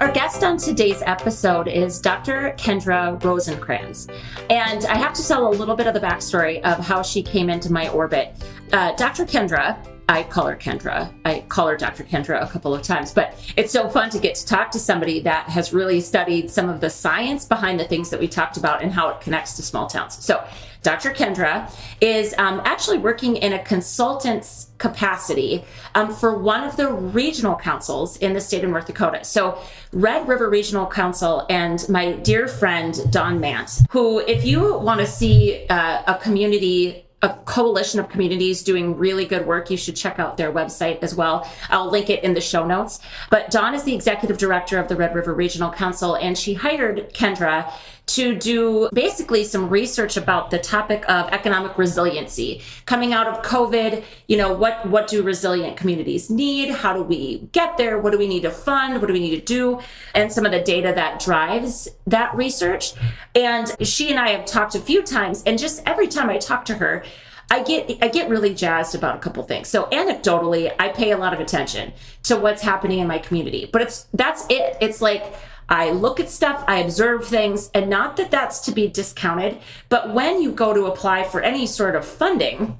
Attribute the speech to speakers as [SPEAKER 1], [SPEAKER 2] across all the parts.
[SPEAKER 1] Our guest on today's episode is Dr. Kendra Rosencrans. And I have to tell a little bit of the backstory of how she came into my orbit. Dr. Kendra, I call her Kendra. I call her Dr. Kendra a couple of times, but it's so fun to get to talk to somebody that has really studied some of the science behind the things that we talked about and how it connects to small towns. So Dr. Kendra is actually working in a consultant's capacity for one of the regional councils in the state of North Dakota. So Red River Regional Council and my dear friend, Dawn Mant, who, if you want to see a coalition of communities doing really good work, you should check out their website as well. I'll link it in the show notes. But Dawn is the executive director of the Red River Regional Council, and she hired Kendra to do basically some research about the topic of economic resiliency. Coming out of COVID, what do resilient communities need? How do we get there? What do we need to fund? What do we need to do? And some of the data that drives that research. And she and I have talked a few times, and just every time I talk to her, I get really jazzed about a couple things. So anecdotally, I pay a lot of attention to what's happening in my community, but that's it. It's like, I look at stuff, I observe things, and not that that's to be discounted, but when you go to apply for any sort of funding,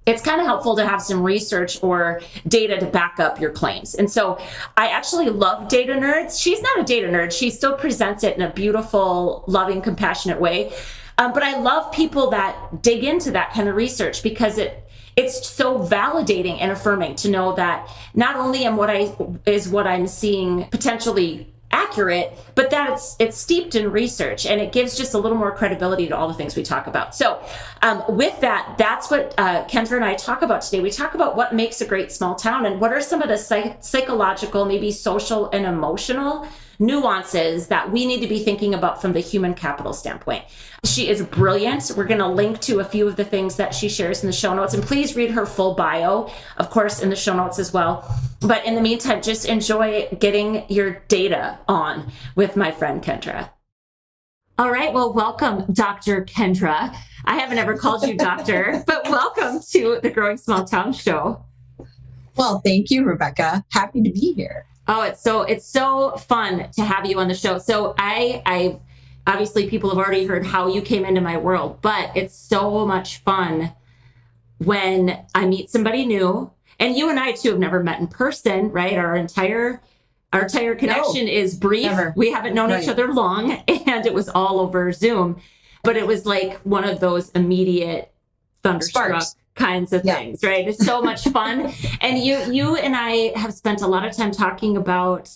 [SPEAKER 1] it's kind of helpful to have some research or data to back up your claims. And so I actually love data nerds. She's not a data nerd. She still presents it in a beautiful, loving, compassionate way. But I love people that dig into that kind of research because it's so validating and affirming to know that not only is what I'm seeing potentially accurate, but that it's steeped in research, and it gives just a little more credibility to all the things we talk about. So with that, that's what Kendra and I talk about today. We talk about what makes a great small town and what are some of the psychological, maybe social and emotional nuances that we need to be thinking about from the human capital standpoint. She is brilliant. We're going to link to a few of the things that she shares in the show notes, and please read her full bio, of course, in the show notes as well. But in the meantime, just enjoy getting your data on with my friend Kendra. All right. Well, welcome, Dr. Kendra. I haven't ever called you doctor, but welcome to the Growing Small Town Show.
[SPEAKER 2] Well, thank you, Rebecca. Happy to be here.
[SPEAKER 1] Oh, it's so fun to have you on the show. So I obviously people have already heard how you came into my world, but it's so much fun when I meet somebody new. And you and I too have never met in person, right? Our entire connection is brief.
[SPEAKER 2] Never.
[SPEAKER 1] We haven't known each other long, and it was all over Zoom. But it was like one of those immediate thunderstruck
[SPEAKER 2] Sparks
[SPEAKER 1] kinds of things, right? It's so much fun. And you and I have spent a lot of time talking about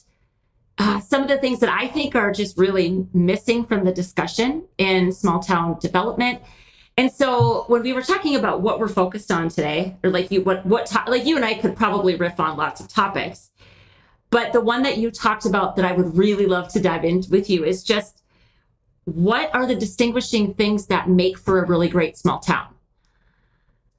[SPEAKER 1] some of the things that I think are just really missing from the discussion in small town development. And so when we were talking about what we're focused on today, or like you and I could probably riff on lots of topics, but the one that you talked about that I would really love to dive in with you is just what are the distinguishing things that make for a really great small town?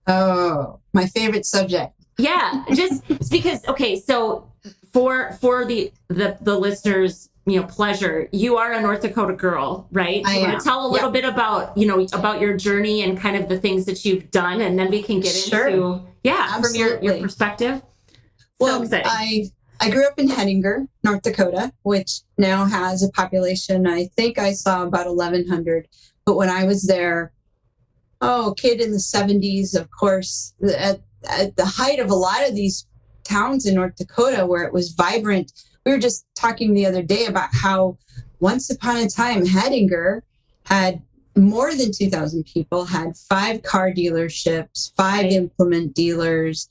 [SPEAKER 2] Oh, my favorite subject.
[SPEAKER 1] Yeah, just because, okay, so for the listeners, pleasure, you are a North Dakota girl, right?
[SPEAKER 2] I
[SPEAKER 1] want
[SPEAKER 2] am.
[SPEAKER 1] to tell a little bit about, about your journey and kind of the things that you've done, and then we can get into, from your perspective.
[SPEAKER 2] Well,
[SPEAKER 1] so exciting.
[SPEAKER 2] I grew up in Hettinger, North Dakota, which now has a population, I think I saw about 1,100. But when I was there, kid in the 70s, of course, at the height of a lot of these towns in North Dakota where it was vibrant. We were just talking the other day about how once upon a time, Hettinger had more than 2,000 people, had 5 car dealerships, 5 implement dealers,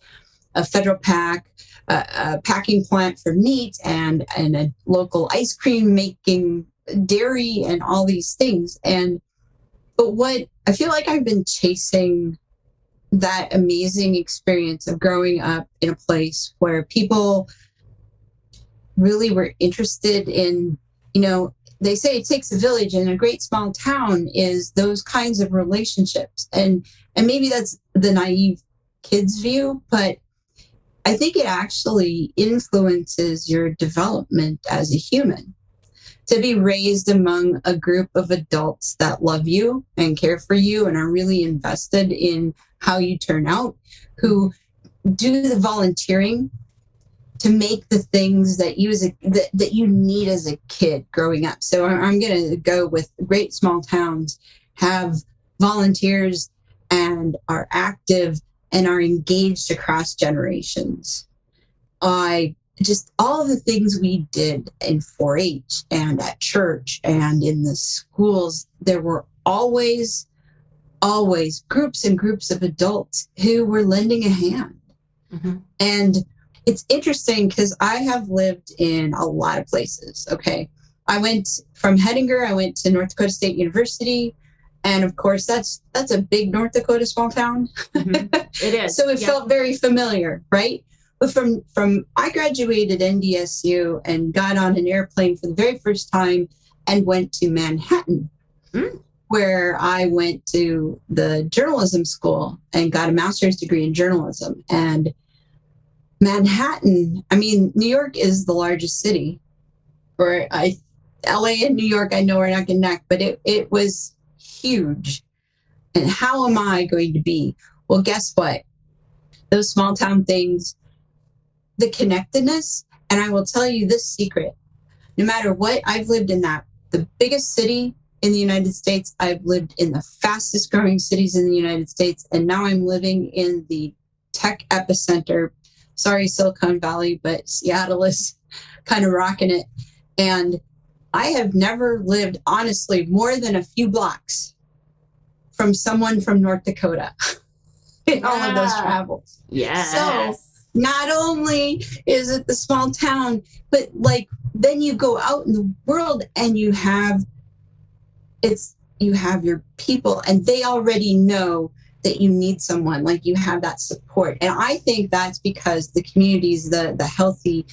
[SPEAKER 2] a federal pack, a packing plant for meat, and a local ice cream making dairy and all these things. But what I feel like I've been chasing that amazing experience of growing up in a place where people really were interested in, they say it takes a village, and a great small town is those kinds of relationships. And maybe that's the naive kid's view, but I think it actually influences your development as a human. To be raised among a group of adults that love you and care for you and are really invested in how you turn out, who do the volunteering to make the things that you that you need as a kid growing up. So I'm going to go with great small towns have volunteers and are active and are engaged across generations. Just all the things we did in 4-H and at church and in the schools, there were always groups and groups of adults who were lending a hand. Mm-hmm. And it's interesting because I have lived in a lot of places. Okay. I went from Hettinger, I went to North Dakota State University. And of course, that's a big North Dakota small town.
[SPEAKER 1] Mm-hmm. It is.
[SPEAKER 2] So it felt very familiar, right? But from I graduated NDSU and got on an airplane for the very first time and went to Manhattan, where I went to the journalism school and got a master's degree in journalism. And Manhattan, I mean, New York is the largest city. LA and New York, I know are neck and neck, but it was huge. And how am I going to be? Well, guess what? Those small town things, the connectedness, and I will tell you this secret. No matter what, I've lived in the biggest city in the United States. I've lived in the fastest growing cities in the United States. And now I'm living in the tech epicenter. Sorry, Silicon Valley, but Seattle is kind of rocking it. And I have never lived, honestly, more than a few blocks from someone from North Dakota in all of those travels.
[SPEAKER 1] Yes.
[SPEAKER 2] So not only is it the small town, but like then you go out in the world and you have your people and they already know that you need someone, like you have that support. And I think that's because the communities, the healthy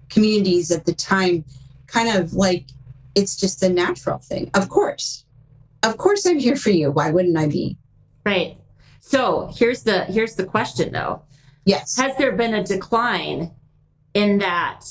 [SPEAKER 2] communities at the time, kind of like, it's just a natural thing. Of course I'm here for you. Why wouldn't I be?
[SPEAKER 1] Right. So here's the question though.
[SPEAKER 2] Yes.
[SPEAKER 1] Has there been a decline in that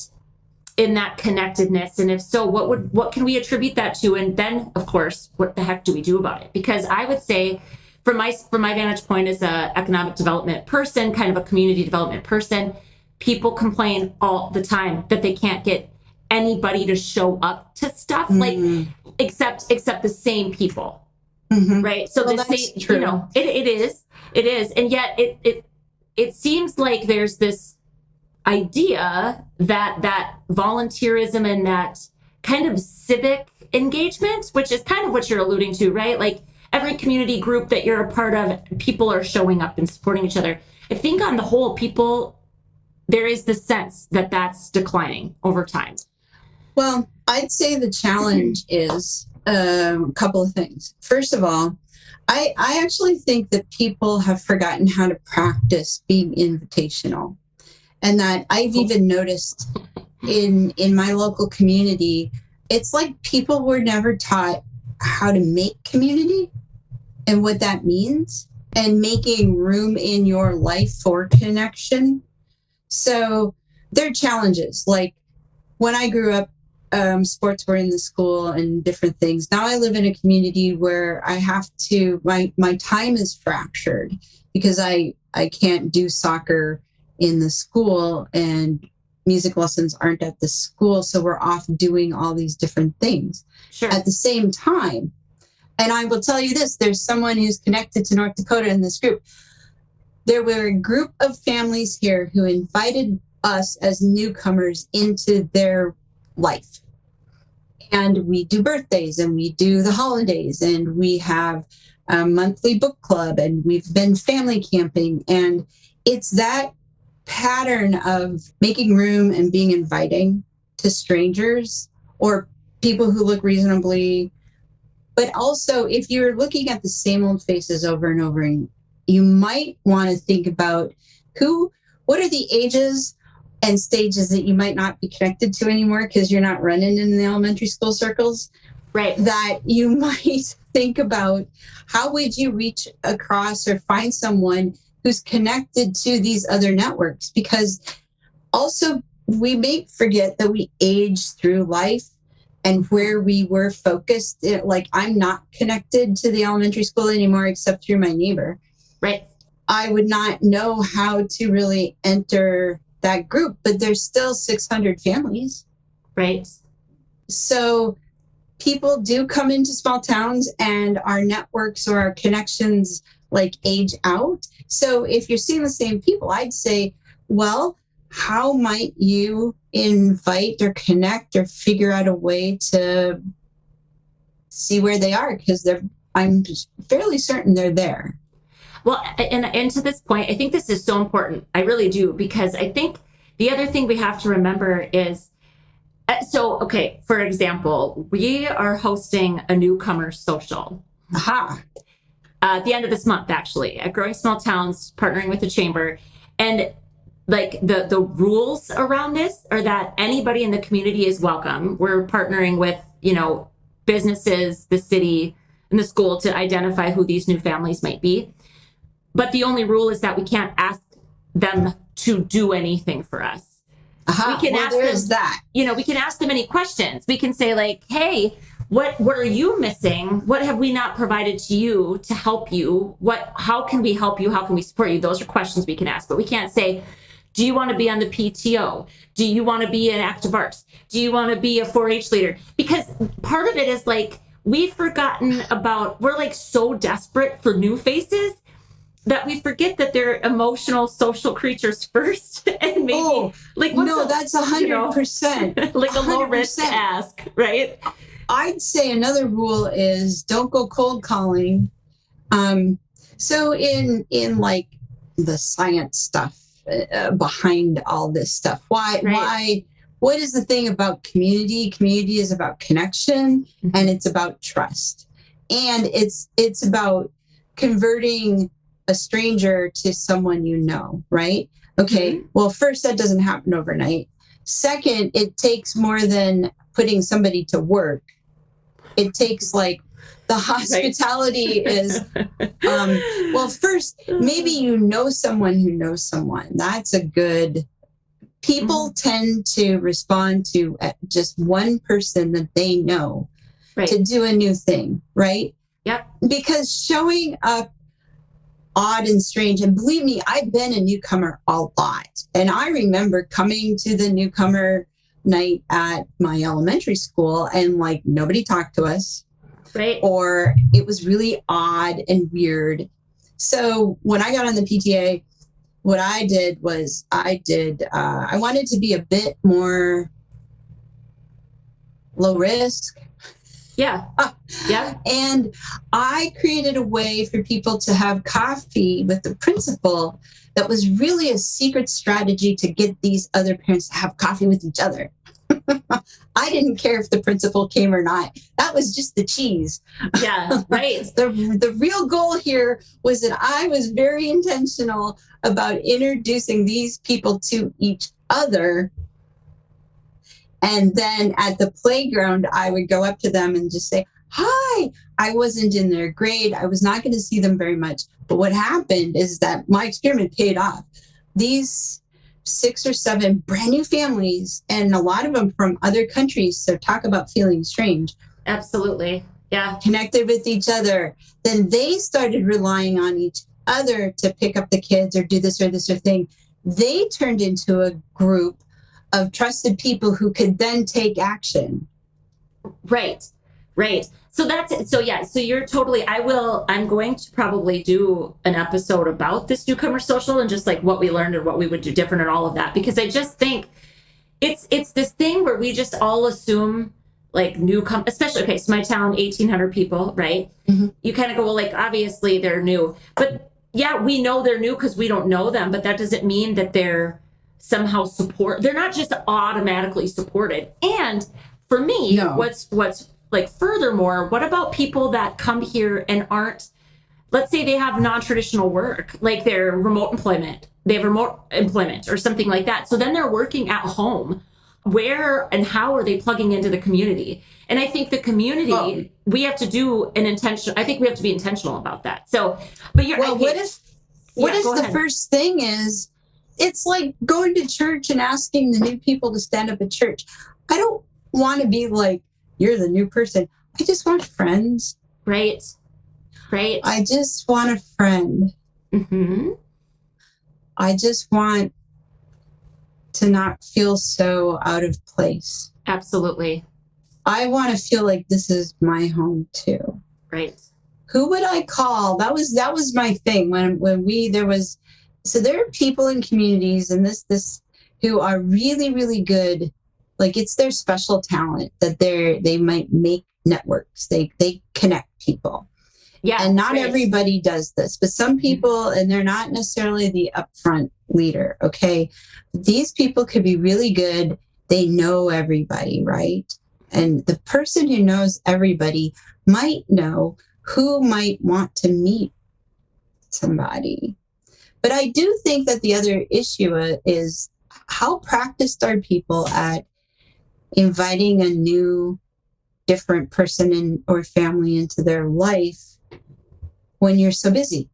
[SPEAKER 1] connectedness? And if so, what can we attribute that to? And then of course, what the heck do we do about it? Because I would say from my vantage point as a economic development person, kind of a community development person, people complain all the time that they can't get anybody to show up to stuff, like except the same people. Mm-hmm. Right. So the same, true. It is. And yet it seems like there's this idea that volunteerism and that kind of civic engagement, which is kind of what you're alluding to, right? Like every community group that you're a part of, people are showing up and supporting each other. I think on the whole, there is the sense that that's declining over time.
[SPEAKER 2] Well, I'd say the challenge is a couple of things. First of all, I actually think that people have forgotten how to practice being invitational. And that I've even noticed in my local community, it's like people were never taught how to make community and what that means and making room in your life for connection. So there are challenges. Like when I grew up, sports were in the school and different things. Now I live in a community where I have to, my time is fractured because I can't do soccer in the school and music lessons aren't at the school. So we're off doing all these different things at the same time. And I will tell you this, there's someone who's connected to North Dakota in this group. There were a group of families here who invited us as newcomers into their life. And we do birthdays and we do the holidays and we have a monthly book club and we've been family camping. And it's that pattern of making room and being inviting to strangers or people who look reasonably. But also, if you're looking at the same old faces over and over, you might want to think about what are the ages and stages that you might not be connected to anymore because you're not running in the elementary school circles. Right. That you might think about how would you reach across or find someone who's connected to these other networks? Because also we may forget that we age through life and where we were focused. Like I'm not connected to the elementary school anymore except through my neighbor. Right. I would not know how to really enter that group, but there's still 600 families.
[SPEAKER 1] Right.
[SPEAKER 2] So people do come into small towns, and our networks or our connections like age out. So if you're seeing the same people, I'd say, well, how might you invite or connect or figure out a way to see where they are? Because I'm fairly certain they're there.
[SPEAKER 1] Well, and to this point, I think this is so important. I really do, because I think the other thing we have to remember is, okay, for example, we are hosting a newcomer social.
[SPEAKER 2] Aha.
[SPEAKER 1] At the end of this month, actually, at Growing Small Towns, partnering with the Chamber. And like the rules around this are that anybody in the community is welcome. We're partnering with, businesses, the city, and the school to identify who these new families might be. But the only rule is that we can't ask them to do anything for us.
[SPEAKER 2] We can ask them that.
[SPEAKER 1] We can ask them any questions. We can say like, hey, what are you missing? What have we not provided to you to help you? How can we help you? How can we support you? Those are questions we can ask, but we can't say, do you want to be on the PTO? Do you want to be an active arts? Do you want to be a 4-H leader? Because part of it is like, we've forgotten we're like so desperate for new faces that we forget that they're emotional, social creatures first. And maybe
[SPEAKER 2] that's 100%.
[SPEAKER 1] Like a low risk ask, right?
[SPEAKER 2] I'd say another rule is don't go cold calling. So in like the science stuff behind all this stuff, why, what is the thing about community? Community is about connection, and it's about trust. And it's about converting a stranger to someone you know, right? Okay, well, first, that doesn't happen overnight. Second, it takes more than putting somebody to work. It takes like the hospitality is, well, first, maybe you know someone who knows someone. That's a good, people tend to respond to just one person that they know to do a new thing, right?
[SPEAKER 1] Yep. Because
[SPEAKER 2] showing up odd and strange, and believe me, I've been a newcomer a lot. And I remember coming to the newcomer night at my elementary school, and like nobody talked to us.
[SPEAKER 1] Right.
[SPEAKER 2] Or it was really odd and weird. So when I got on the PTA, what I did was I wanted to be a bit more low risk.
[SPEAKER 1] Yeah. Yeah.
[SPEAKER 2] And I created a way for people to have coffee with the principal that was really a secret strategy to get these other parents to have coffee with each other. I didn't care if the principal came or not. That was just the cheese.
[SPEAKER 1] Yeah, right.
[SPEAKER 2] The real goal here was that I was very intentional about introducing these people to each other. And then at the playground, I would go up to them and just say, hi. I wasn't in their grade. I was not going to see them very much. But what happened is that my experiment paid off. These 6 or 7 brand new families, and a lot of them from other countries. So talk about feeling strange.
[SPEAKER 1] Absolutely. Yeah.
[SPEAKER 2] Connected with each other. Then they started relying on each other to pick up the kids or do this or thing. They turned into a group of trusted people who could then take action.
[SPEAKER 1] Right. So that's it. So yeah, so you're totally, I'm going to probably do an episode about this newcomer social and just like what we learned and what we would do different and all of that, because I just think it's this thing where we just all assume like especially, okay, so my town, 1,800 people, right? Mm-hmm. You kind of go, well, like, obviously they're new, but yeah, we know they're new because we don't know them, but that doesn't mean that they're somehow they're not just automatically supported. And for me, what's like, furthermore, what about people that come here and aren't, let's say they have non-traditional work, like they're they have remote employment or something like that. So then they're working at home. Where and how are they plugging into the community? And I think the community, we have to I think we have to be intentional about that. So, but
[SPEAKER 2] what if the first thing is, it's like going to church and asking the new people to stand up at church. I don't want to be like, you're the new person. I just want friends.
[SPEAKER 1] Right.
[SPEAKER 2] I just want a friend.
[SPEAKER 1] Mm-hmm.
[SPEAKER 2] I just want to not feel so out of place.
[SPEAKER 1] Absolutely.
[SPEAKER 2] I want to feel like this is my home too.
[SPEAKER 1] Right.
[SPEAKER 2] Who would I call? That was my thing so there are people in communities and this who are really, really good. Like it's their special talent that they might make networks. They connect people.
[SPEAKER 1] Yeah.
[SPEAKER 2] And not everybody does this, but some people, and they're not necessarily the upfront leader. Okay. These people could be really good. They know everybody, right? And the person who knows everybody might know who might want to meet somebody. But I do think that the other issue is how practiced are people at inviting a new, different person or family into their life when you're so busy,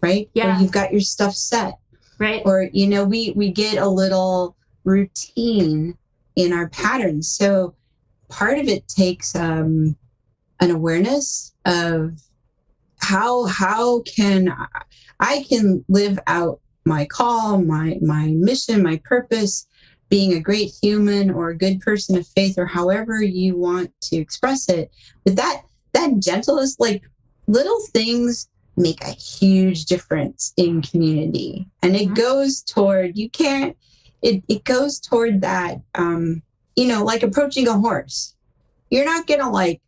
[SPEAKER 2] right?
[SPEAKER 1] Yeah.
[SPEAKER 2] Or you've got your stuff set.
[SPEAKER 1] Right.
[SPEAKER 2] Or, we get a little routine in our patterns. So part of it takes an awareness of how can I can live out my call, my mission, my purpose, being a great human or a good person of faith, or however you want to express it. But that gentleness, like little things make a huge difference in community. And it goes toward, it goes toward that, like approaching a horse. You're not going to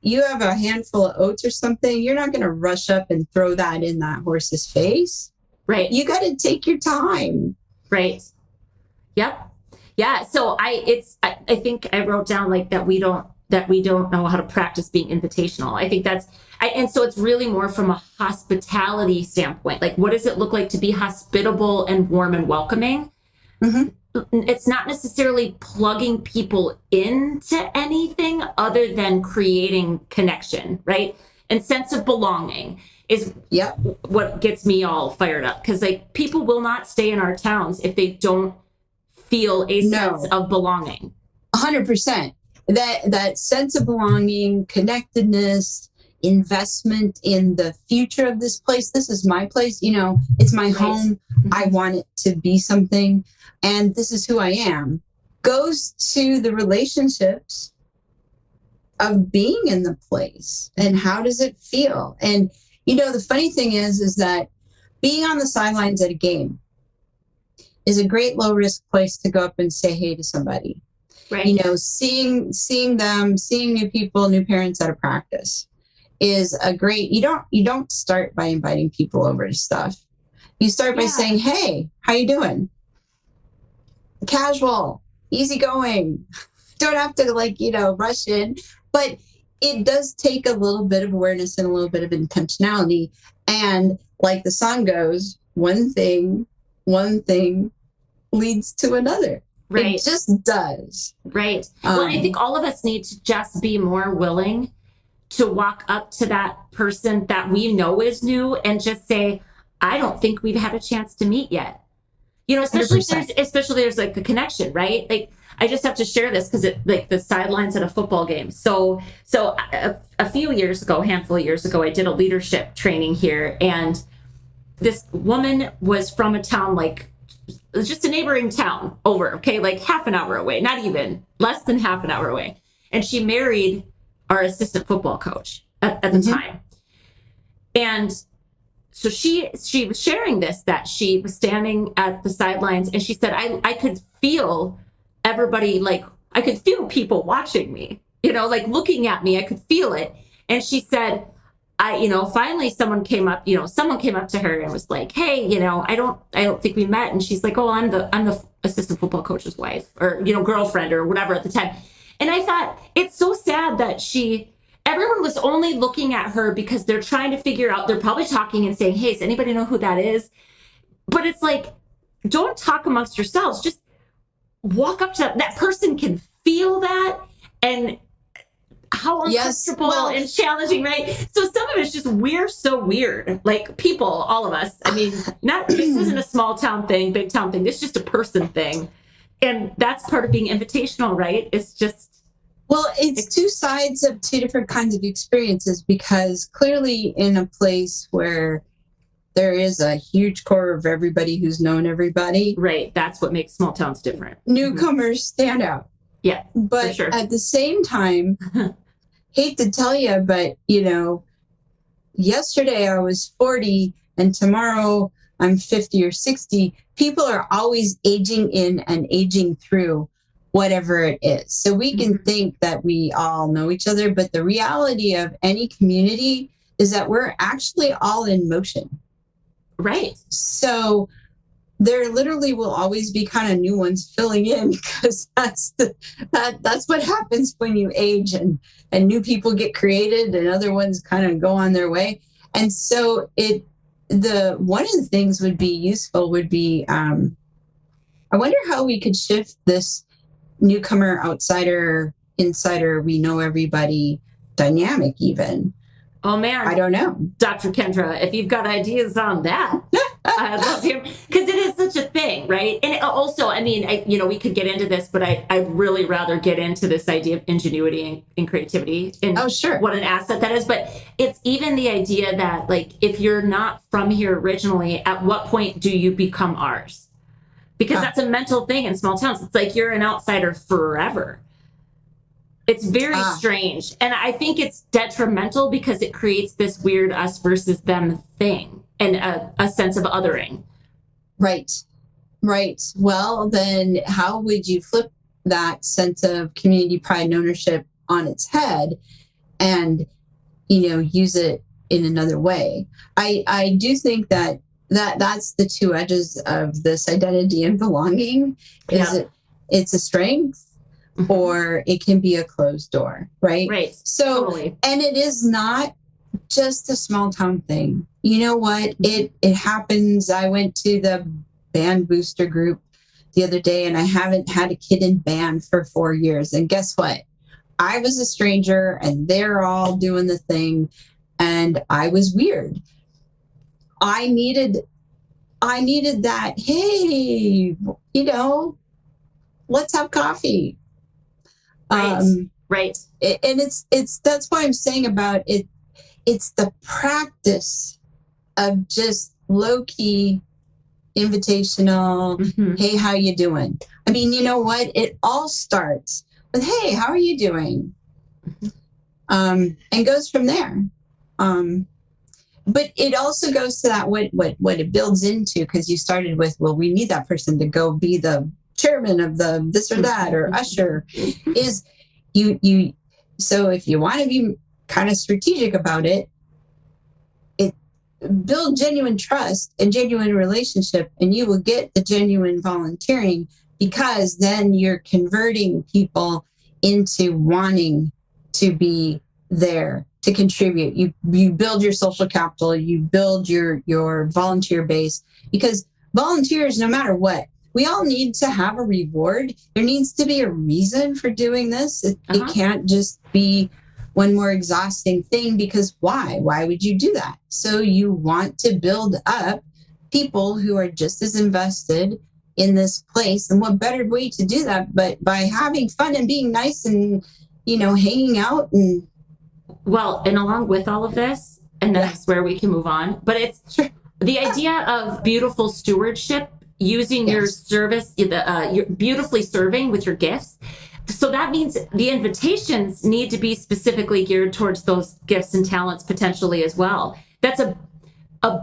[SPEAKER 2] you have a handful of oats or something. You're not going to rush up and throw that in that horse's face.
[SPEAKER 1] Right.
[SPEAKER 2] You got to take your time.
[SPEAKER 1] Right. Yep. Yeah. So I think I wrote down that we don't know how to practice being invitational. I think and so it's really more from a hospitality standpoint. Like, what does it look like to be hospitable and warm and welcoming? Mm-hmm. It's not necessarily plugging people into anything other than creating connection, right? And sense of belonging is what gets me all fired up. Because people will not stay in our towns if they don't feel a sense of belonging.
[SPEAKER 2] 100%. That sense of belonging, connectedness, investment in the future of this place. This is my place. It's my home. I want it to be something. And this is who I am. Goes to the relationships of being in the place and how does it feel? And, the funny thing is that being on the sidelines at a game is a great low risk place to go up and say hey to somebody.
[SPEAKER 1] Right.
[SPEAKER 2] Seeing them, seeing new people, new parents at a practice is a great, you don't start by inviting people over to stuff. You start by saying, hey, how you doing? Casual, easygoing. Don't have to rush in, but it does take a little bit of awareness and a little bit of intentionality. And like the song goes, one thing leads to another.
[SPEAKER 1] Right.
[SPEAKER 2] It just does.
[SPEAKER 1] Right. Well, I think all of us need to just be more willing to walk up to that person that we know is new and just say, I don't think we've had a chance to meet yet. Especially if there's a connection, right? I just have to share this because the sidelines at a football game. So a handful of years ago, I did a leadership training here, and this woman was from a town just a neighboring town over, okay, half an hour away, not even, less than half an hour away. And she married our assistant football coach at the time. And so she was sharing that she was standing at the sidelines and she said, I could feel everybody, I could feel people watching me, looking at me, I could feel it. And she said, finally someone came up to her and was like, hey, I don't think we met. And she's like, oh, I'm the assistant football coach's wife or, girlfriend or whatever at the time. And I thought it's so sad that everyone was only looking at her because they're trying to figure out, they're probably talking and saying, hey, does anybody know who that is? But it's don't talk amongst yourselves. Just walk up to that person can feel that. And how uncomfortable and challenging, right? So some of it's just, we're so weird. People, all of us. I mean, this isn't a small town thing, big town thing. This is just a person thing. And that's part of being invitational, right? It's just...
[SPEAKER 2] Well, it's two sides of two different kinds of experiences, because clearly in a place where there is a huge core of everybody who's known everybody.
[SPEAKER 1] Right. That's what makes small towns different.
[SPEAKER 2] Newcomers stand out.
[SPEAKER 1] Yeah,
[SPEAKER 2] but
[SPEAKER 1] for sure.
[SPEAKER 2] At the same time, hate to tell you, but yesterday I was 40 and tomorrow I'm 50 or 60. People are always aging in and aging through whatever it is. So we can think that we all know each other, but the reality of any community is that we're actually all in motion.
[SPEAKER 1] Right.
[SPEAKER 2] So there literally will always be kind of new ones filling in, because that's what happens when you age, and new people get created and other ones kind of go on their way. And so one of the things would be useful would be, I wonder how we could shift this newcomer, outsider, insider, we know everybody dynamic even.
[SPEAKER 1] Oh man.
[SPEAKER 2] I don't know.
[SPEAKER 1] Dr. Kendra, if you've got ideas on that, I'd love to hear, because it is such a thing, right? And also, I mean, we could get into this, but I'd really rather get into this idea of ingenuity and creativity and what an asset that is. But it's even the idea that, like, if you're not from here originally, at what point do you become ours? Because that's a mental thing in small towns. It's like you're an outsider forever. It's very strange. And I think it's detrimental because it creates this weird us versus them thing and a sense of othering.
[SPEAKER 2] Right. Well, then how would you flip that sense of community pride and ownership on its head and, use it in another way? I do think that's the two edges of this identity and belonging. It's a strength, or it can be a closed door, right?
[SPEAKER 1] Right.
[SPEAKER 2] So, totally. And it is not just a small town thing. You know what? It happens. I went to the band booster group the other day, and I haven't had a kid in band for 4 years. And guess what? I was a stranger, and they're all doing the thing, and I was weird. I needed that, hey, let's have coffee.
[SPEAKER 1] Right.
[SPEAKER 2] And it's that's why I'm saying about it. It's the practice of just low-key, invitational, hey, how you doing? I mean, you know what? It all starts with, hey, how are you doing? And goes from there. But it also goes to that what it builds into, because you started with, well, we need that person to go be the chairman of the this or that or usher, is you so if you want to be kind of strategic about it, build genuine trust and genuine relationship, and you will get the genuine volunteering, because then you're converting people into wanting to be there to contribute. You build your social capital, you build your volunteer base, because volunteers, no matter what, we all need to have a reward. There needs to be a reason for doing this. It can't just be one more exhausting thing, because why? Why would you do that? So you want to build up people who are just as invested in this place. And what better way to do that but by having fun and being nice and, hanging out and...
[SPEAKER 1] Well, and along with all of this, and that's where we can move on, but it's the idea of beautiful stewardship, using your service, you're beautifully serving with your gifts. So that means the invitations need to be specifically geared towards those gifts and talents potentially as well. That's a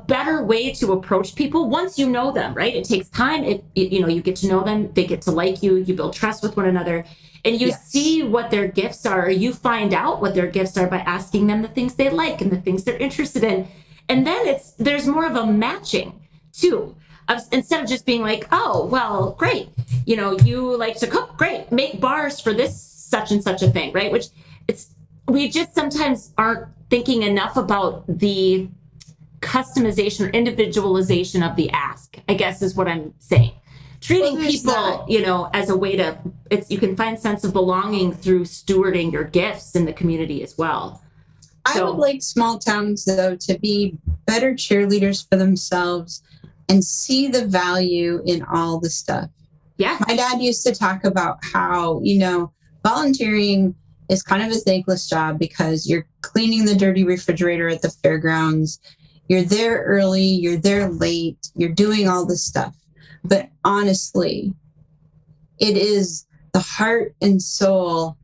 [SPEAKER 1] better way to approach people once you know them, right? It takes time. You get to know them. They get to like you. You build trust with one another. And you see what their gifts are. Or you find out what their gifts are by asking them the things they like and the things they're interested in. And then there's more of a matching too. Instead of just being like, oh, well, great. You like to cook. Great. Make bars for this such and such a thing, right? We just sometimes aren't thinking enough about the customization or individualization of the ask, I guess is what I'm saying. Treating people, as a way to, you can find sense of belonging through stewarding your gifts in the community as well.
[SPEAKER 2] I would like small towns, though, to be better cheerleaders for themselves and see the value in all the stuff.
[SPEAKER 1] Yeah.
[SPEAKER 2] My dad used to talk about how, volunteering is kind of a thankless job, because you're cleaning the dirty refrigerator at the fairgrounds. You're there early, you're there late, you're doing all this stuff. But honestly, it is the heart and soul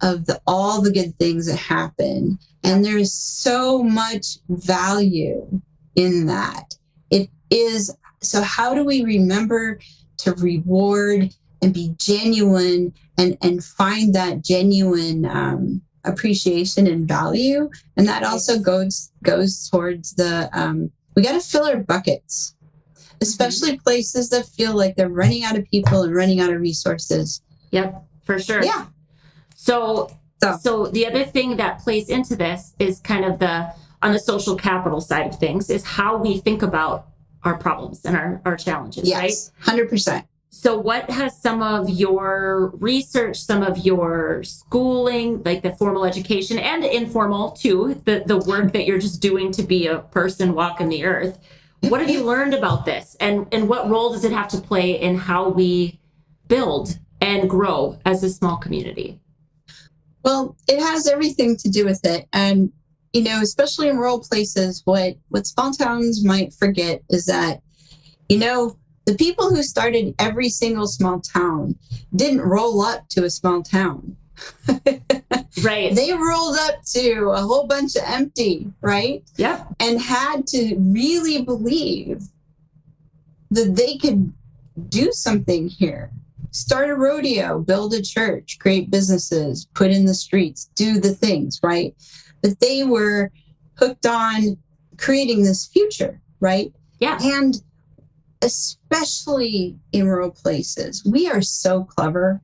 [SPEAKER 2] of all the good things that happen. And there's so much value in that. It is. So how do we remember to reward and be genuine and find that genuine appreciation and value? And that also goes towards the, we got to fill our buckets, especially places that feel like they're running out of people and running out of resources.
[SPEAKER 1] Yep, for sure.
[SPEAKER 2] Yeah.
[SPEAKER 1] So the other thing that plays into this is kind of on the social capital side of things is how we think about our problems and our challenges, right?
[SPEAKER 2] Yes, 100%.
[SPEAKER 1] So what has some of your research, some of your schooling, like the formal education and informal too, the work that you're just doing to be a person walking the earth, what have you learned about this? And what role does it have to play in how we build and grow as a small community?
[SPEAKER 2] Well, it has everything to do with it. And, especially in rural places, what small towns might forget is that, the people who started every single small town didn't roll up to a small town.
[SPEAKER 1] Right.
[SPEAKER 2] They rolled up to a whole bunch of empty, right?
[SPEAKER 1] Yeah.
[SPEAKER 2] And had to really believe that they could do something here. Start a rodeo, build a church, create businesses, put in the streets, do the things, right? But they were hooked on creating this future, right?
[SPEAKER 1] Yeah.
[SPEAKER 2] And especially in rural places, we are so clever,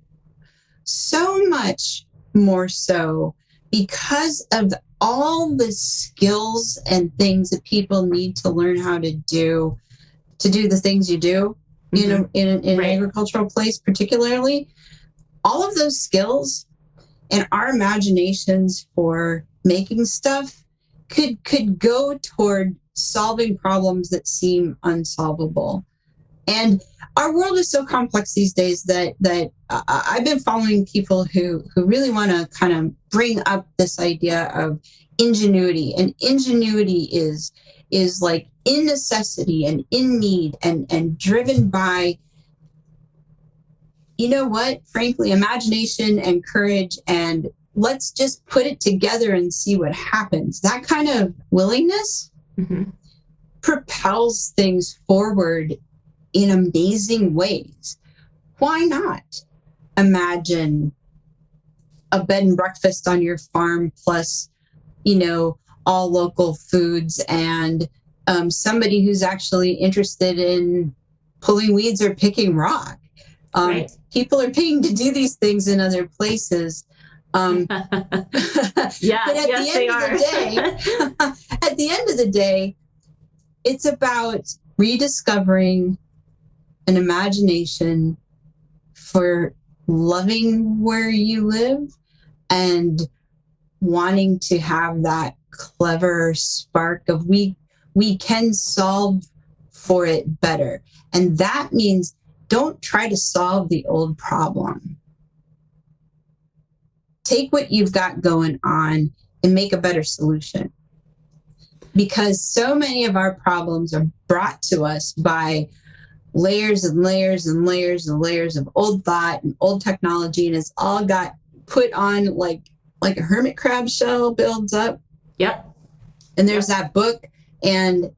[SPEAKER 2] so much more so because of all the skills and things that people need to learn how to do the things you do. In an
[SPEAKER 1] right.
[SPEAKER 2] agricultural place, particularly, all of those skills and our imaginations for making stuff could go toward solving problems that seem unsolvable. And our world is so complex these days that I've been following people who really want to kind of bring up this idea of ingenuity. And ingenuity is like in necessity and in need and driven by, frankly, imagination and courage, and let's just put it together and see what happens. That kind of willingness propels things forward in amazing ways. Why not imagine a bed and breakfast on your farm plus, all local foods and somebody who's actually interested in pulling weeds or picking rock.
[SPEAKER 1] Right.
[SPEAKER 2] People are paying to do these things in other places.
[SPEAKER 1] Yeah,
[SPEAKER 2] but at the end of the day, it's about rediscovering an imagination for loving where you live and wanting to have that clever spark of we can solve for it better. And that means don't try to solve the old problem. Take what you've got going on and make a better solution. Because so many of our problems are brought to us by layers and layers and layers and layers of old thought and old technology, and it's all got put on like a hermit crab shell builds up.
[SPEAKER 1] Yep.
[SPEAKER 2] And there's that book, and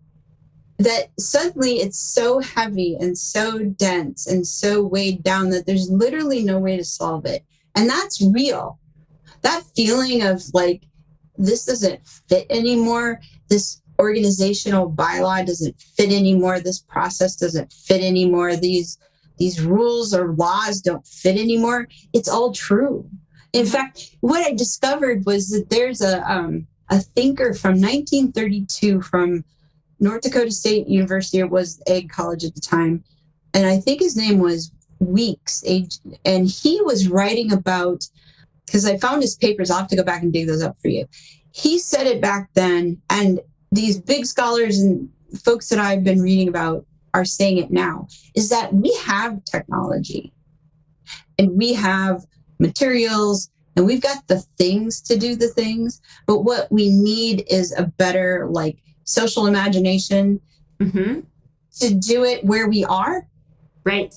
[SPEAKER 2] that suddenly it's so heavy and so dense and so weighed down that there's literally no way to solve it. And that's real. That feeling of like, this doesn't fit anymore. This organizational bylaw doesn't fit anymore. This process doesn't fit anymore. These rules or laws don't fit anymore. It's all true. In fact, what I discovered was that there's a thinker from 1932 from North Dakota State University. It was Ag College at the time. And I think his name was Weeks. And he was writing about, because I found his papers, I'll have to go back and dig those up for you. He said it back then, and these big scholars and folks that I've been reading about are saying it now, is that we have technology and we have materials and we've got the things to do the things, but what we need is a better social imagination to do it where we are.
[SPEAKER 1] Right.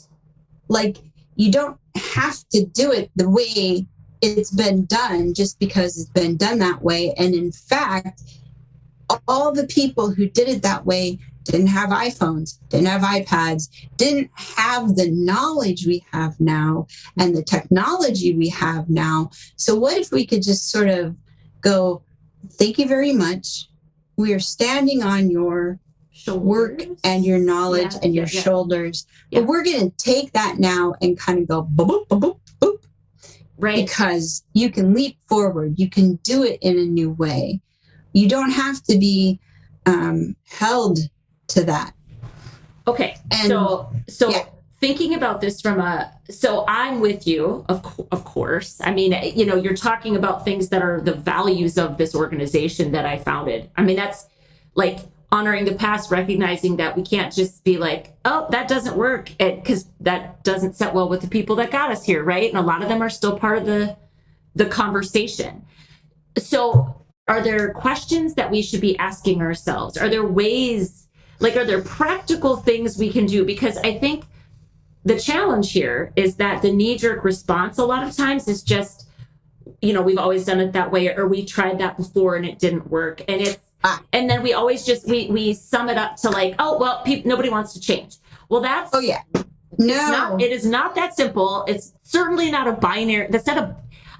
[SPEAKER 2] Like, you don't have to do it the way it's been done just because it's been done that way. And in fact, all the people who did it that way didn't have iPhones, didn't have iPads, didn't have the knowledge we have now and the technology we have now. So what if we could just sort of go, thank you very much. We are standing on your work and your knowledge and your shoulders. Yeah. But we're going to take that now and kind of go boop, boop, boop, boop, boop.
[SPEAKER 1] Right.
[SPEAKER 2] Because you can leap forward. You can do it in a new way. You don't have to be held to that.
[SPEAKER 1] Okay. And so thinking about this so I'm with you, of course. I mean, you're talking about things that are the values of this organization that I founded. I mean, that's like honoring the past, recognizing that we can't just be like, oh, that doesn't work, because that doesn't set well with the people that got us here, right? And a lot of them are still part of the conversation. So are there questions that we should be asking ourselves? Are there ways, are there practical things we can do? Because I think the challenge here is that the knee-jerk response a lot of times is just, we've always done it that way, or we tried that before and it didn't work. And then we always just, we sum it up to like, oh, well, nobody wants to change. Well, that's,
[SPEAKER 2] oh yeah, no,
[SPEAKER 1] it is not that simple. It's certainly not a binary.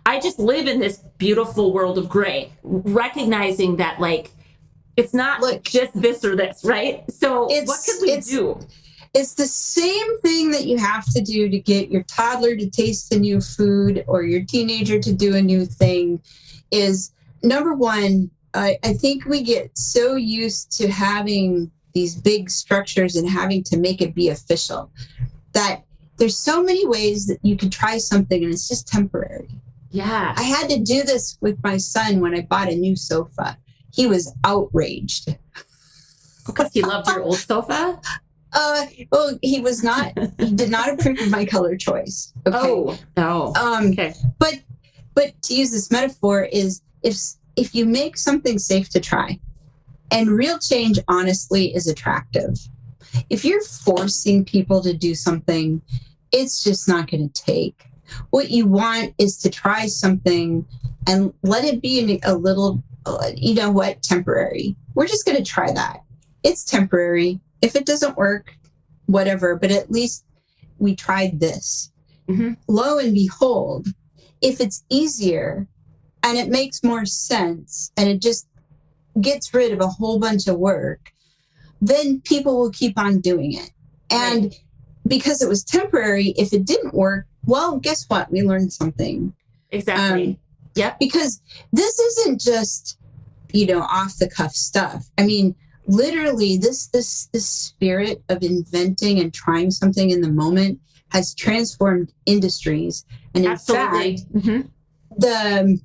[SPEAKER 1] I just live in this beautiful world of gray, recognizing that it's not just this or this, right? So what can we do?
[SPEAKER 2] It's the same thing that you have to do to get your toddler to taste the new food or your teenager to do a new thing. Is number one, I think we get so used to having these big structures and having to make it be official that there's so many ways that you can try something and it's just temporary.
[SPEAKER 1] Yeah.
[SPEAKER 2] I had to do this with my son when I bought a new sofa. He was outraged.
[SPEAKER 1] Because he loved your old sofa?
[SPEAKER 2] Well, he did not approve of my color choice. Okay?
[SPEAKER 1] Okay.
[SPEAKER 2] But to use this metaphor is if you make something safe to try, and real change, honestly, is attractive. If you're forcing people to do something, it's just not going to take. What you want is to try something and let it be a little, temporary. We're just going to try that. It's temporary. If it doesn't work, whatever, but at least we tried this. Mm-hmm. Lo and behold, if it's easier and it makes more sense and it just gets rid of a whole bunch of work, then people will keep on doing it. And because it was temporary, if it didn't work, well, guess what? We learned something.
[SPEAKER 1] Exactly.
[SPEAKER 2] Because this isn't just, off the cuff stuff. I mean, literally this spirit of inventing and trying something in the moment has transformed industries. And in
[SPEAKER 1] Absolutely.
[SPEAKER 2] fact,
[SPEAKER 1] mm-hmm.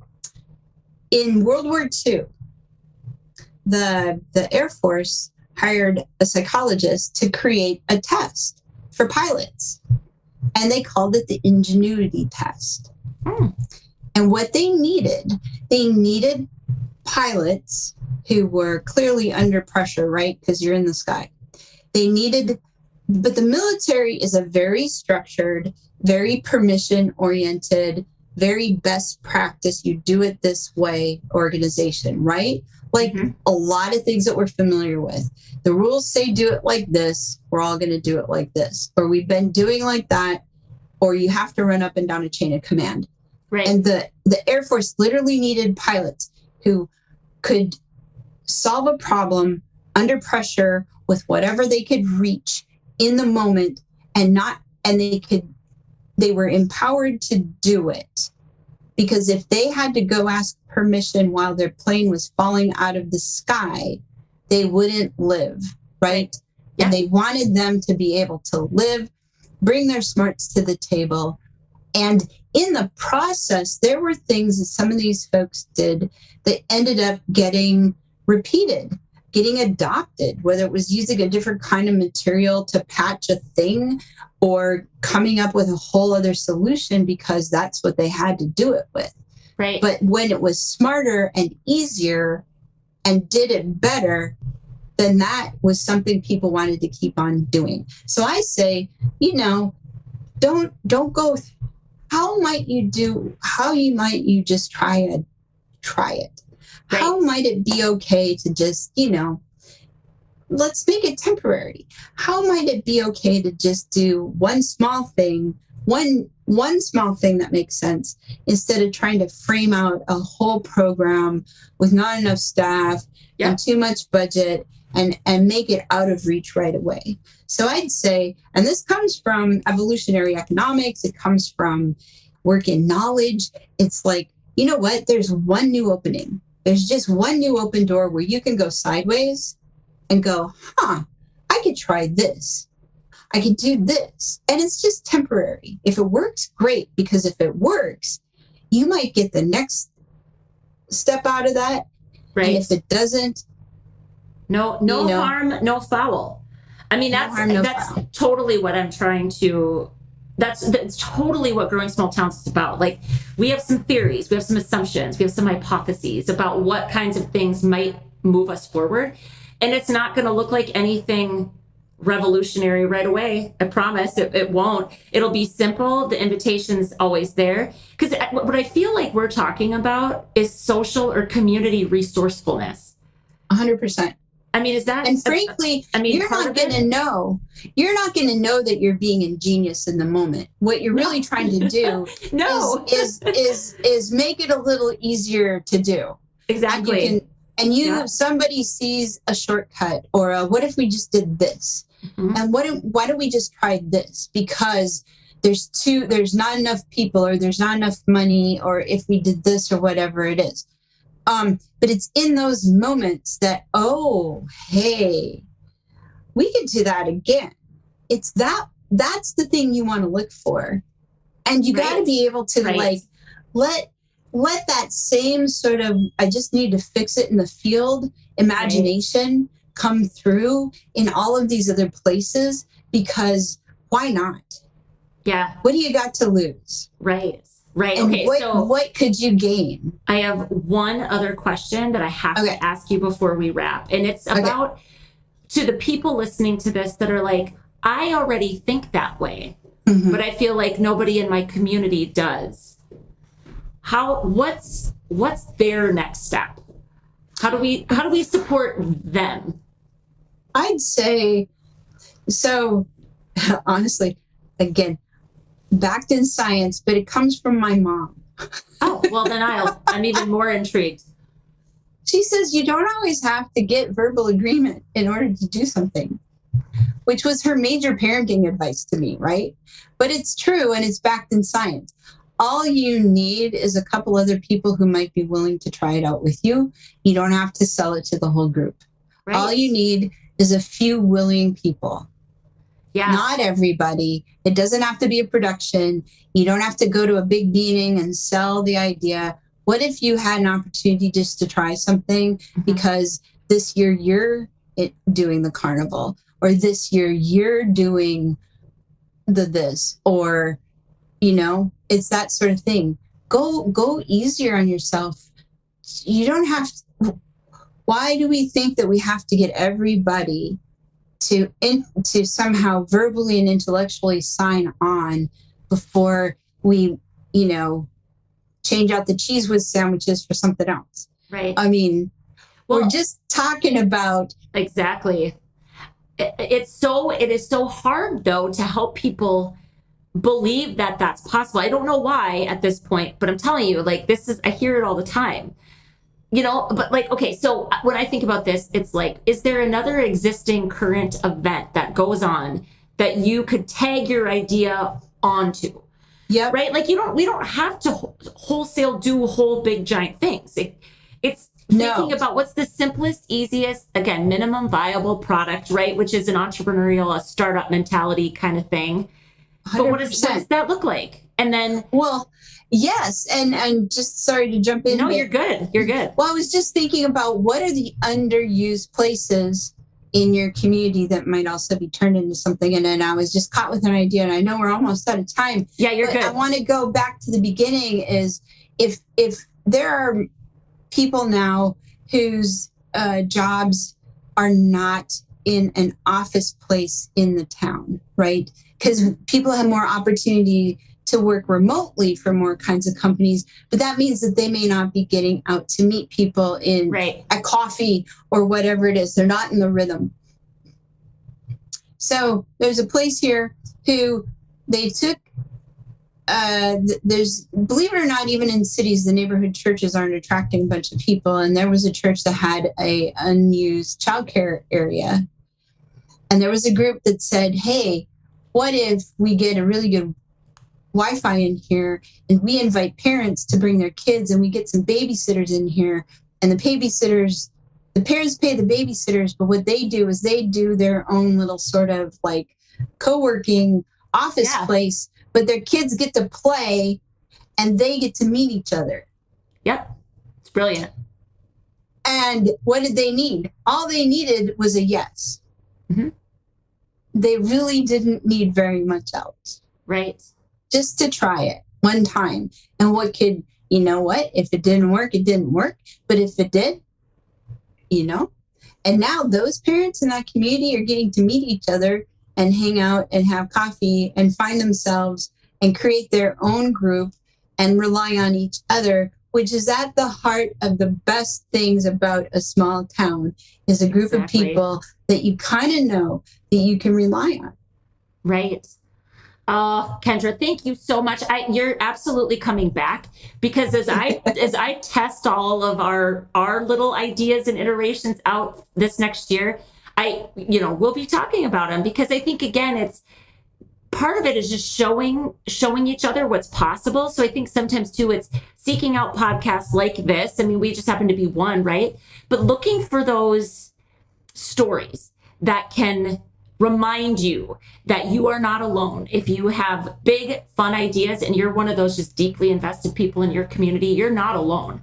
[SPEAKER 2] In World War II, the Air Force hired a psychologist to create a test for pilots. And they called it the Ingenuity test. And what they needed pilots who were clearly under pressure, right? Because you're in the sky. But the military is a very structured, very permission-oriented, very best practice, you do it this way organization, right? A lot of things that we're familiar with. The rules say do it like this, we're all going to do it like this. Or we've been doing like that, or you have to run up and down a chain of command.
[SPEAKER 1] Right.
[SPEAKER 2] And the Air Force literally needed pilots who could solve a problem under pressure with whatever they could reach in the moment they were empowered to do it. Because if they had to go ask permission while their plane was falling out of the sky, they wouldn't live, right? Yeah. And they wanted them to be able to live, bring their smarts to the table. And in the process, there were things that some of these folks did that ended up getting repeated, getting adopted, whether it was using a different kind of material to patch a thing or coming up with a whole other solution because that's what they had to do it with.
[SPEAKER 1] Right.
[SPEAKER 2] But when it was smarter and easier and did it better, then that was something people wanted to keep on doing. So I say, don't go. How might you just try it? Right. How might it be okay to just, let's make it temporary. How might it be okay to just do one small thing that makes sense, instead of trying to frame out a whole program with not enough staff and too much budget and make it out of reach right away. So I'd say, and this comes from evolutionary economics, it comes from work in knowledge. It's like, you know what? There's one new opening. There's just one new open door where you can go sideways and go, I could try this. I could do this. And it's just temporary. If it works, great. Because if it works, you might get the next step out of that. Right. And if it doesn't,
[SPEAKER 1] no harm, no foul. I mean, that's totally what I'm trying to, that's totally what Growing Small Towns is about. Like, we have some theories, we have some assumptions, we have some hypotheses about what kinds of things might move us forward. And it's not going to look like anything revolutionary right away. I promise it won't. It'll be simple. The invitation's always there. Because what I feel like we're talking about is social or community resourcefulness.
[SPEAKER 2] 100%.
[SPEAKER 1] I mean, is that?
[SPEAKER 2] And frankly, you're not going to know. You're not going to know that you're being ingenious in the moment. What you're really trying to do is make it a little easier to do.
[SPEAKER 1] Exactly.
[SPEAKER 2] And somebody sees a shortcut, or what if we just did this? Mm-hmm. And why don't we just try this? Because there's not enough people, or there's not enough money, or if we did this, or whatever it is. But it's in those moments that, hey, we could do that again. It's that's the thing you want to look for. And you got to be able to let that same sort of, I just need to fix it in the field imagination come through in all of these other places, because why not?
[SPEAKER 1] Yeah.
[SPEAKER 2] What do you got to lose?
[SPEAKER 1] Right. Right.
[SPEAKER 2] And
[SPEAKER 1] okay.
[SPEAKER 2] What could you gain?
[SPEAKER 1] I have one other question that I have to ask you before we wrap. And it's about to the people listening to this that are like, I already think that way, but I feel like nobody in my community does. What's their next step? How do we support them?
[SPEAKER 2] I'd say, so honestly, again, backed in science, but it comes from my mom.
[SPEAKER 1] Oh, well, then I'm even more intrigued.
[SPEAKER 2] She says you don't always have to get verbal agreement in order to do something, which was her major parenting advice to me, right? But it's true, and it's backed in science. All you need is a couple other people who might be willing to try it out with you. You don't have to sell it to the whole group. Right. All you need is a few willing people. Yeah. Not everybody. It doesn't have to be a production. You don't have to go to a big meeting and sell the idea. What if you had an opportunity just to try something because this year you're doing the carnival, or this year you're doing this, or, it's that sort of thing. Go easier on yourself. You don't have to. Why do we think that we have to get everybody to somehow verbally and intellectually sign on before we, change out the Cheese Whiz sandwiches for something else?
[SPEAKER 1] Right.
[SPEAKER 2] I mean, we're just talking about.
[SPEAKER 1] Exactly. It is so hard, though, to help people believe that that's possible. I don't know why at this point, but I'm telling you, I hear it all the time. But okay, so when I think about this, it's like, is there another existing current event that goes on that you could tag your idea onto? Yeah. Right? We don't have to wholesale do whole big giant things. It's thinking about what's the simplest, easiest, again, minimum viable product, right? Which is an entrepreneurial, a startup mentality kind of thing. 100%. But what does that look like? And then,
[SPEAKER 2] yes. And just sorry to jump in.
[SPEAKER 1] No, you're good. You're good.
[SPEAKER 2] Well, I was just thinking about what are the underused places in your community that might also be turned into something. And then I was just caught with an idea, and I know we're almost out of time.
[SPEAKER 1] Yeah, you're good.
[SPEAKER 2] I want to go back to the beginning is if there are people now whose jobs are not in an office place in the town, right? Because people have more opportunity to work remotely for more kinds of companies, but that means that they may not be getting out to meet people in at coffee or whatever it is. They're not in the rhythm. So there's a place here who they took, there's, believe it or not, even in cities, the neighborhood churches aren't attracting a bunch of people. And there was a church that had a unused childcare area. And there was a group that said, hey, what if we get a really good Wi-Fi in here and we invite parents to bring their kids and we get some babysitters in here, and the parents pay the babysitters, but what they do is they do their own little sort of like co-working office place, but their kids get to play and they get to meet each other.
[SPEAKER 1] Yep. It's brilliant.
[SPEAKER 2] And what did they need? All they needed was a yes.
[SPEAKER 1] Mm-hmm.
[SPEAKER 2] They really didn't need very much else.
[SPEAKER 1] Right.
[SPEAKER 2] Just to try it one time. And what could, you know what? If it didn't work, it didn't work. But if it did, you know? And now those parents in that community are getting to meet each other and hang out and have coffee and find themselves and create their own group and rely on each other, which is at the heart of the best things about a small town, is a group of people that you kind of know that you can rely on.
[SPEAKER 1] Right. Kendra, thank you so much. You're absolutely coming back, because as I test all of our little ideas and iterations out this next year, we'll be talking about them, because I think, again, it's part of it is just showing each other what's possible. So I think sometimes too, it's seeking out podcasts like this. I mean, we just happen to be one, right? But looking for those stories that can remind you that you are not alone. If you have big, fun ideas and you're one of those just deeply invested people in your community, you're not alone.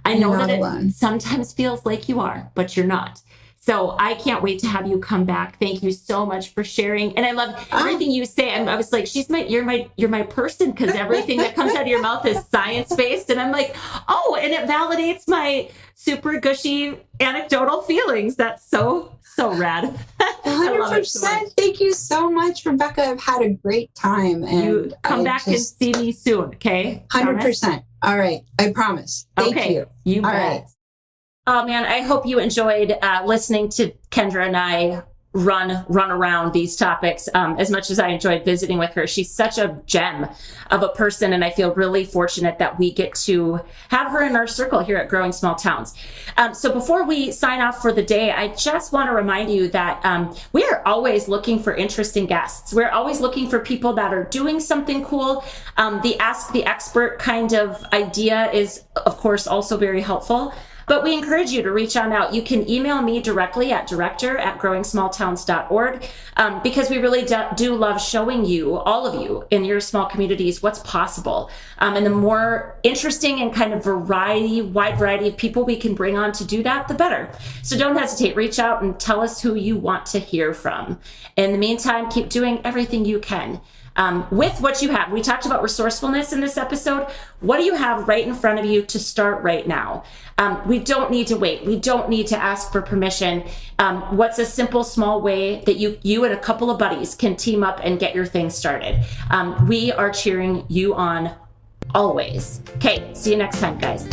[SPEAKER 1] I know that it sometimes feels like you are, but you're not. So I can't wait to have you come back. Thank you so much for sharing. And I love everything you say. I was like, you're my person, because everything that comes out of your mouth is science-based. And I'm like, oh, and it validates my super gushy anecdotal feelings. That's so rad.
[SPEAKER 2] 100%. So thank you so much, Rebecca. I've had a great time. And
[SPEAKER 1] you come back and see me soon, okay?
[SPEAKER 2] 100%. All right. I promise. Thank you.
[SPEAKER 1] You bet.
[SPEAKER 2] Right.
[SPEAKER 1] Oh man, I hope you enjoyed listening to Kendra and I run around these topics as much as I enjoyed visiting with her. She's such a gem of a person, and I feel really fortunate that we get to have her in our circle here at Growing Small Towns. So before we sign off for the day, I just want to remind you that we are always looking for interesting guests. We're always looking for people that are doing something cool. The Ask the Expert kind of idea is, of course, also very helpful. But we encourage you to reach on out. You can email me directly at director@growing-small-towns.org, because we really do love showing you, all of you in your small communities, what's possible. And the more interesting and kind of wide variety of people we can bring on to do that, the better. So don't hesitate. Reach out and tell us who you want to hear from. In the meantime, keep doing everything you can. With what you have. We talked about resourcefulness in this episode. What do you have right in front of you to start right now? We don't need to wait. We don't need to ask for permission. What's a simple, small way that you and a couple of buddies can team up and get your thing started? We are cheering you on always. Okay, see you next time, guys.